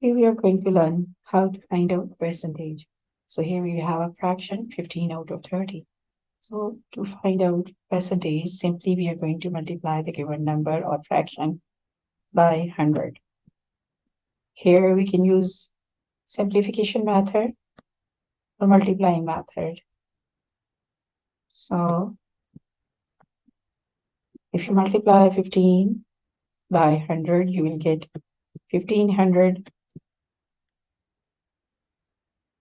Today we are going to learn how to find out percentage. So here we have a fraction 15 out of 30. So to find out percentage, simply we are going to multiply the given number or fraction by 100. Here we can use simplification method or multiplying method. So if you multiply 15 by 100, you will get 1500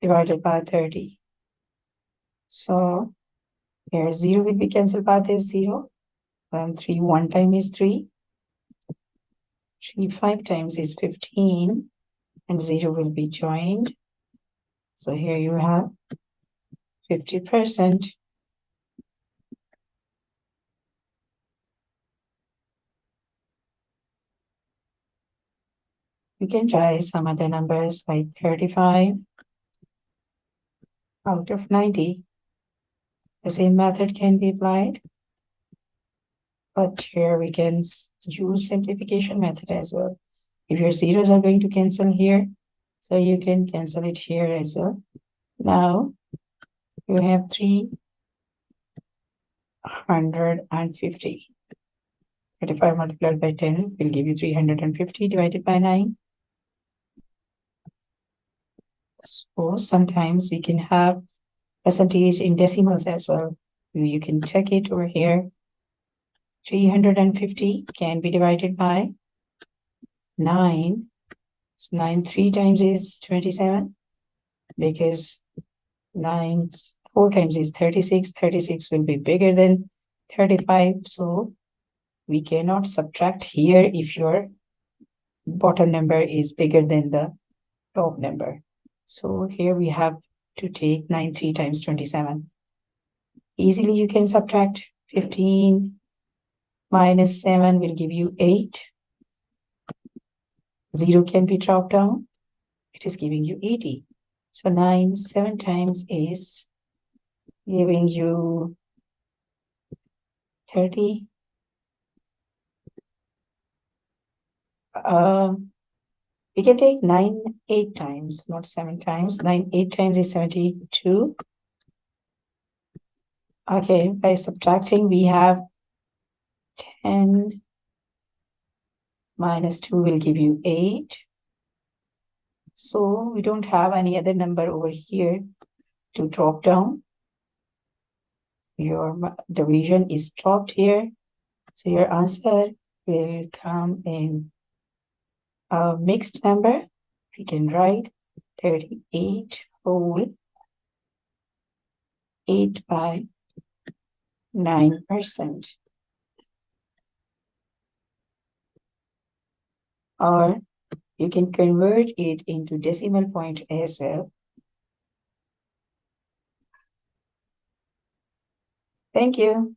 divided by 30. So here 0 will be cancelled by this 0. Then 3 one time is 3. 3 5 times is 15. And 0 will be joined. So here you have 50%. You can try some other numbers like 35 out of 90. The same method can be applied. But here we can use simplification method as well. If your zeros are going to cancel here, so you can cancel it here as well. Now you have 350. 35 multiplied by 10 will give you 350 divided by 9. So sometimes we can have percentage in decimals as well. You can check it over here. 350 can be divided by 9. So 9 3 times is 27 because 9 4 times is 36. 36 will be bigger than 35. So we cannot subtract here if your bottom number is bigger than the top number. So here we have to take 9 3 times 27. Easily you can subtract 15 minus 7 will give you 8. 0 can be dropped down. It is giving you 80. So 9 7 times is giving you 30. We can take 9 8 times, not 7 times. 9 8 times is 72. Okay, by subtracting, we have 10 minus 2 will give you 8. So we don't have any other number over here to drop down. Your division is dropped here. So your answer will come in a mixed number. We can write 38 whole 8 by 9%. Or you can convert it into decimal point as well. Thank you.